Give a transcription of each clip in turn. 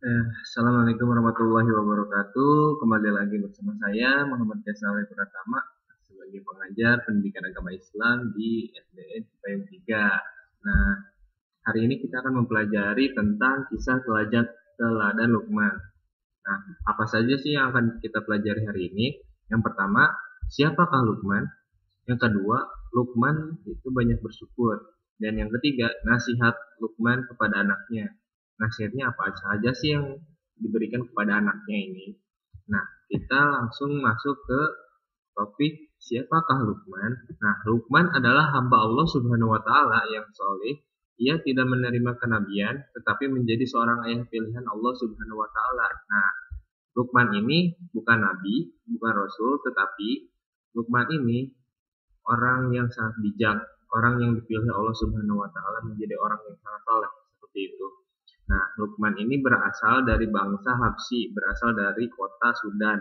Assalamualaikum warahmatullahi wabarakatuh. Kembali lagi bersama saya Muhammad Faisal Pratama sebagai pengajar pendidikan agama Islam di SDN Cipayung 3. Nah, hari ini kita akan mempelajari tentang kisah teladan Luqman. Nah, apa saja sih yang akan kita pelajari hari ini? Yang pertama, siapakah Luqman? Yang kedua, Luqman itu banyak bersyukur. Dan yang ketiga, nasihat Luqman kepada anaknya. Nasihatnya apa saja sih yang diberikan kepada anaknya ini? Nah, kita langsung masuk ke topik siapakah Luqman. Nah, Luqman adalah hamba Allah Subhanahu wa taala yang soleh. Ia tidak menerima kenabian, tetapi menjadi seorang ayah pilihan Allah Subhanahu wa taala. Nah, Luqman ini bukan nabi, bukan rasul, tetapi Luqman ini orang yang sangat bijak, orang yang dipilih Allah Subhanahu wa taala menjadi orang yang sangat saleh seperti itu. Nah, Luqman ini berasal dari bangsa Habsyi, berasal dari kota Sudan.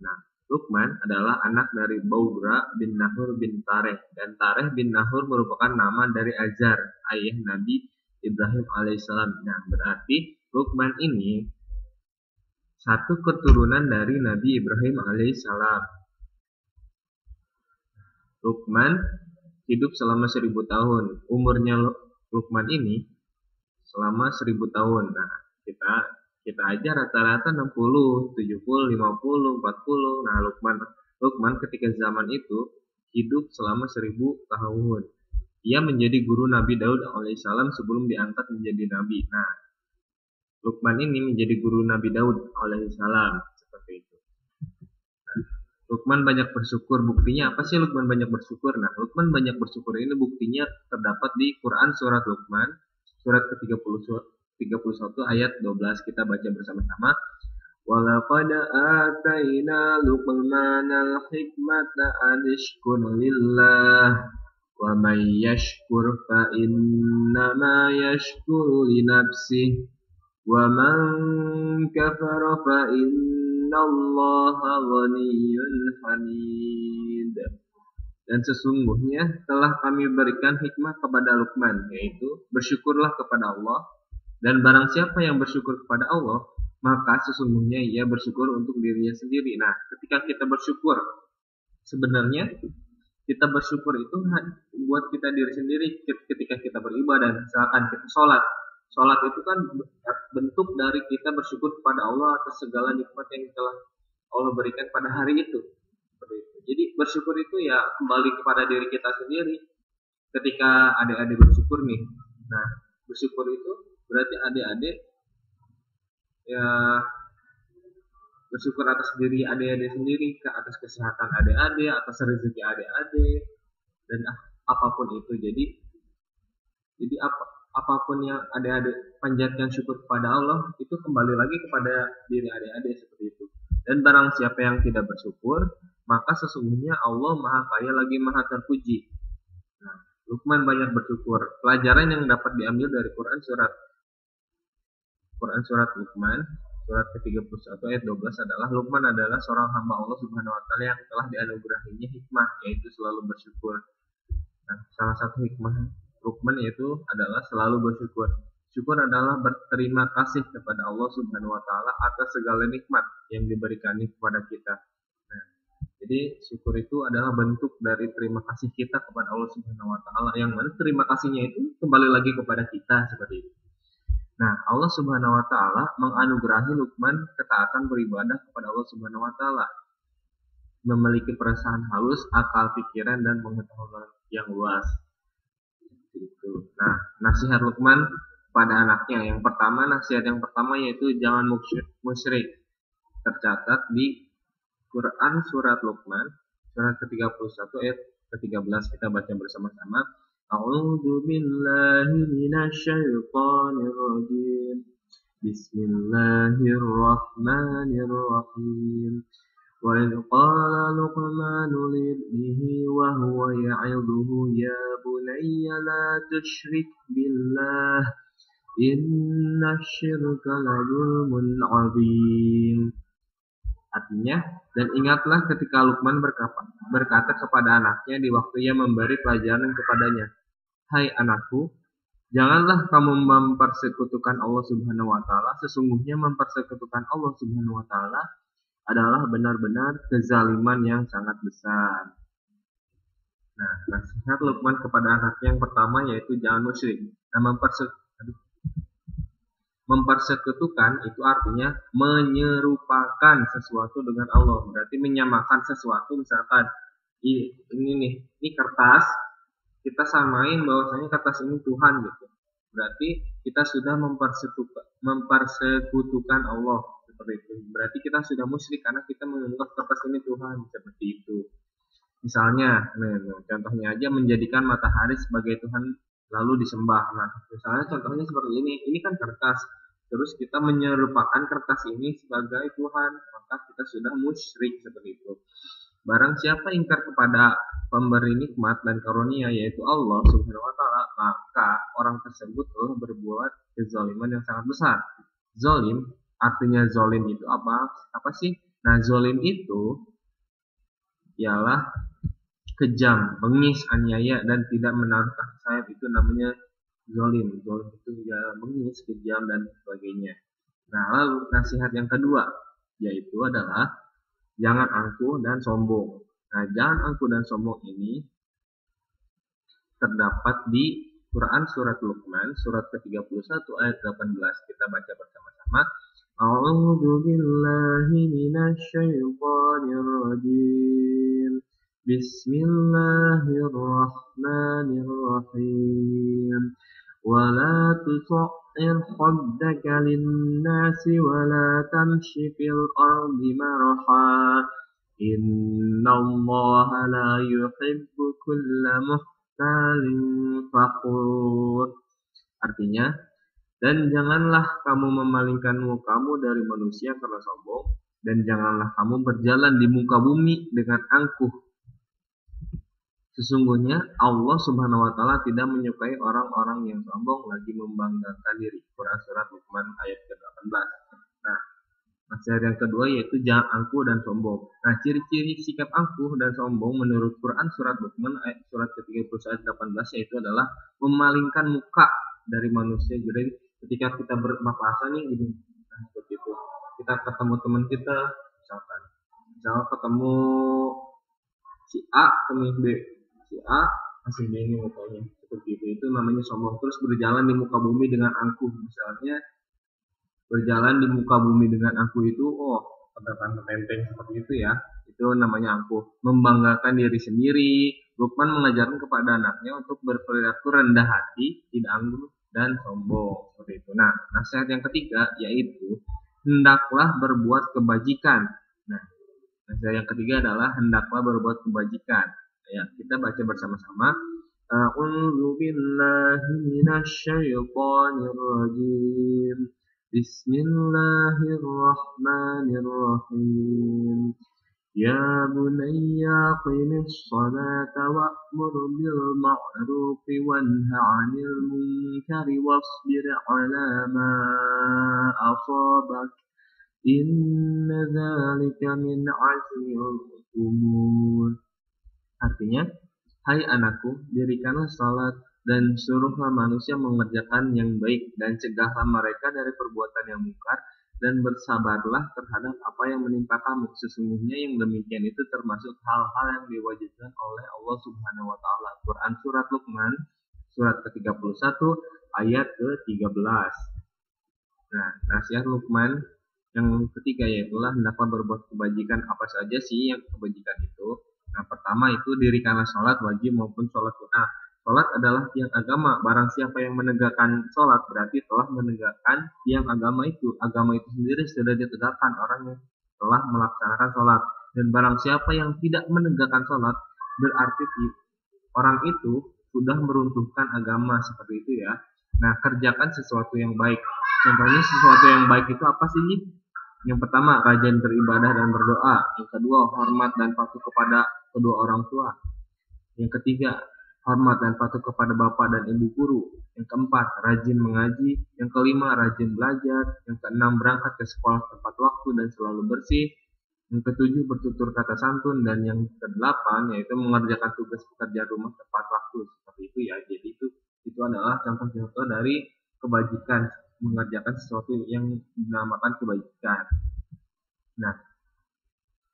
Nah, Luqman adalah anak dari Baudra bin Nahur bin Tareh, dan Tareh bin Nahur merupakan nama dari Azar, ayah Nabi Ibrahim alaihissalam. Nah, berarti Luqman ini satu keturunan dari Nabi Ibrahim alaihissalam. Luqman hidup selama 1000 tahun. Umurnya Luqman ini selama 1000 tahun. Nah, kita kita aja rata-rata 60, 70, 50, 40. Nah, Luqman ketika zaman itu hidup selama 1000 tahun. Ia menjadi guru Nabi Daud alaihissalam sebelum diangkat menjadi nabi. Nah, Luqman ini menjadi guru Nabi Daud alaihissalam seperti itu. Luqman banyak bersyukur. Buktinya apa sih Luqman banyak bersyukur? Nah, Luqman banyak bersyukur ini buktinya terdapat di Quran surat Luqman, surat ke-31 ayat 12. Kita baca bersama-sama. Walaqad atayna Luqmanal hikmata an ishkur lillah wa may yashkur fa innama yashkuru li nafsihi wa man kafara fa innallaha ghaniyyun hamid. Dan sesungguhnya telah kami berikan hikmah kepada Luqman, yaitu bersyukurlah kepada Allah, dan barang siapa yang bersyukur kepada Allah, maka sesungguhnya ia bersyukur untuk dirinya sendiri. Nah, ketika kita bersyukur, sebenarnya kita bersyukur itu buat kita diri sendiri. Ketika kita beribadah, misalkan kita sholat itu kan bentuk dari kita bersyukur kepada Allah atas segala nikmat yang telah Allah berikan pada hari itu. Jadi bersyukur itu ya kembali kepada diri kita sendiri. Ketika adik-adik bersyukur nih, nah bersyukur itu berarti adik-adik ya bersyukur atas diri adik-adik sendiri, atas kesehatan adik-adik, atas rezeki adik-adik, dan apapun itu. Jadi apapun yang adik-adik panjatkan syukur kepada Allah, itu kembali lagi kepada diri adik-adik seperti itu. Dan barang siapa yang tidak bersyukur, maka sesungguhnya Allah maha kaya lagi maha terpuji. Nah, Luqman banyak bersyukur. Pelajaran yang dapat diambil dari Quran surat Luqman, surat ke-31 ayat 12 adalah Luqman adalah seorang hamba Allah Subhanahu wa taala yang telah dianugerahinya hikmah, yaitu selalu bersyukur. Nah, salah satu hikmah Luqman yaitu adalah selalu bersyukur. Syukur adalah berterima kasih kepada Allah Subhanahu wa taala atas segala nikmat yang diberikannya kepada kita. Nah, jadi syukur itu adalah bentuk dari terima kasih kita kepada Allah Subhanahu wa taala, yang mana terima kasihnya itu kembali lagi kepada kita seperti itu. Nah, Allah Subhanahu wa taala menganugerahi Luqman ketaatan beribadah kepada Allah Subhanahu wa taala, memiliki perasaan halus, akal pikiran dan pengetahuan yang luas. Nah, nasihat Luqman pada anaknya nasihat yang pertama yaitu jangan musyrik. Tercatat di Quran surat Luqman, surat ke-31 ayat ke-13. Kita baca bersama-sama. A'udzu billahi minasyaitonir rajim. Bismillahirrahmanirrahim. وإذ قال لقمان لابنه وهو يعظه يا بني لا تشرك بالله إن الشرك لظلم عظيم. Artinya, dan ingatlah ketika Luqman berkata kepada anaknya di waktu ia memberi pelajaran kepadanya, hai anakku, Janganlah kamu mempersekutukan Allah Subhanahu wa taala. Sesungguhnya mempersekutukan Allah Subhanahu wa taala adalah benar-benar kezaliman yang sangat besar. Nah, nasihat Luqman kepada anaknya yang pertama yaitu jangan musyrik. Nah, mempersekutukan itu artinya menyerupakan sesuatu dengan Allah. Berarti menyamakan sesuatu, misalkan ini nih, ini kertas, kita samain bahwasanya kertas ini Tuhan gitu. Berarti kita sudah mempersekutukan Allah seperti itu. Berarti kita sudah musyrik karena kita menganggap kertas ini Tuhan, seperti itu. Misalnya, contohnya aja menjadikan matahari sebagai Tuhan lalu disembah. Nah, misalnya contohnya seperti ini kan kertas. Terus kita menyerupakan kertas ini sebagai Tuhan, maka kita sudah musyrik seperti itu. Barang siapa ingkar kepada pemberi nikmat dan karunia yaitu Allah Subhanahu wa taala, maka orang tersebut telah berbuat kezaliman yang sangat besar. Zalim artinya zalim itu apa? Apa sih? Nah, zalim itu ialah kejam, bengis, aniaya dan tidak menaruh kasih sayang, itu namanya zalim. Zalim itu ya bengis, kejam dan sebagainya. Nah, lalu nasihat yang kedua yaitu adalah jangan angkuh dan sombong. Nah, jangan angkuh dan sombong ini terdapat di Quran surat Luqman surat ke-31 ayat 18. Kita baca bersama-sama. A'udzu billahi minasy syaithanir rajim. Bismillahirrahmanirrahim. Wala tusa'ir khaddaka lin-nasi wala tamshi fil ardi maraha. Innallaha la yuhibbu kulla mukhtalin fakhur. Artinya, dan janganlah kamu memalingkan mukamu dari manusia karena sombong, dan janganlah kamu berjalan di muka bumi dengan angkuh. Sesungguhnya Allah Subhanahu wa taala tidak menyukai orang-orang yang sombong lagi membanggakan diri. Quran surat Luqman ayat ke-18. Nah, nasihat yang kedua yaitu jangan angkuh dan sombong. Nah, ciri-ciri sikap angkuh dan sombong menurut Quran surat Luqman ayat surat ke-31 ayat 18 yaitu adalah memalingkan muka dari manusia. Jadi ketika kita berbahasa nih gini, nah, seperti itu. Kita ketemu teman kita, misalkan ketemu si A, ketemu B, si A masih B ini mukanya seperti itu namanya sombong. Terus berjalan di muka bumi dengan angkuh, misalnya berjalan di muka bumi dengan angkuh itu, terdapat menteng seperti itu ya, itu namanya angkuh, membanggakan diri sendiri. Luqman mengajarkan kepada anaknya untuk berperilaku rendah hati, tidak angkuh dan sombong seperti itu. Nah, nasihat yang ketiga yaitu hendaklah berbuat kebajikan. Nah, nasihat yang ketiga adalah hendaklah berbuat kebajikan. Ya, kita baca bersama-sama. A'udzu billahi minasy syaithanir rajim. Bismillahirrahmanirrahim. Ya bunayya qimis salata wa'mur bil ma'rufi wanha 'anil munkari wasbir 'ala ma asabak. Inna dzalika min 'azmil umur. Artinya, hai anakku, dirikanlah salat dan suruhlah manusia mengerjakan yang baik dan cegahlah mereka dari perbuatan yang mungkar dan bersabarlah terhadap apa yang menimpa kamu. Sesungguhnya yang demikian itu termasuk hal-hal yang diwajibkan oleh Allah Subhanahu wa taala. Quran surat Luqman surat ke-31 ayat ke-13. Nah, nasihat Luqman yang ketiga yaitu hendaklah berbuat kebajikan. Apa saja sih yang kebajikan itu? Nah, pertama itu dirikanlah sholat wajib maupun sholat sunnah. Sholat adalah tiang agama. Barang siapa yang menegakkan sholat berarti telah menegakkan tiang agama itu. Agama itu sendiri sudah ditegakkan orang yang telah melaksanakan sholat. Dan barang siapa yang tidak menegakkan sholat berarti orang itu sudah meruntuhkan agama seperti itu ya. Nah, kerjakan sesuatu yang baik. Contohnya sesuatu yang baik itu apa sih? Yang pertama, rajin beribadah dan berdoa. Yang kedua, hormat dan patuh kepada kedua orang tua. Yang ketiga, hormat dan patuh kepada bapak dan ibu guru. Yang keempat, rajin mengaji. Yang kelima, rajin belajar. Yang keenam, berangkat ke sekolah tepat waktu dan selalu bersih. Yang ketujuh, bertutur kata santun. Dan yang kedelapan, yaitu mengerjakan tugas pekerjaan rumah tepat waktu. Seperti itu ya. Jadi itu itu adalah contoh-contoh dari kebajikan, mengerjakan sesuatu yang dinamakan kebajikan. Nah,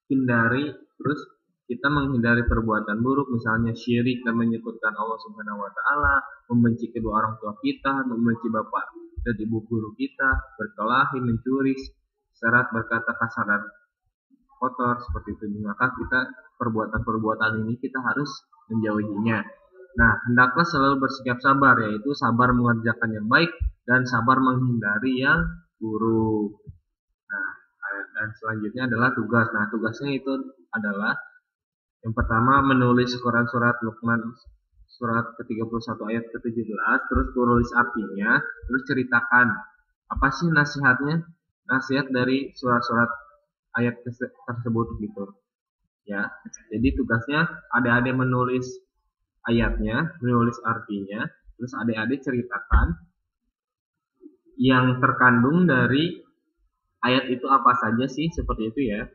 kita menghindari perbuatan buruk, misalnya syirik dan menyekutukan Allah Subhanahu wa taala, membenci kedua orang tua kita, membenci bapak dan ibu guru kita, berkelahi, mencuri, serat, berkata kasar dan kotor seperti itu. Maka perbuatan-perbuatan ini kita harus menjauhinya. Nah, hendaklah selalu bersikap sabar, yaitu sabar mengerjakan yang baik dan sabar menghindari yang buruk. Nah, dan selanjutnya adalah tugas. Nah, tugasnya itu adalah yang pertama menulis Quran surat Luqman surat ke-31 ayat ke-17, terus tulis artinya, terus ceritakan apa sih nasihatnya, nasihat dari surat-surat ayat tersebut gitu. Ya. Jadi tugasnya adik-adik menulis ayatnya, menulis artinya, terus adik-adik ceritakan yang terkandung dari ayat itu apa saja sih, seperti itu ya.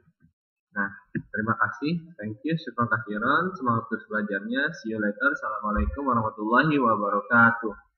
Nah, terima kasih. Thank you. Syukran kasiran. Semangat terus belajarnya. See you later. Assalamualaikum warahmatullahi wabarakatuh.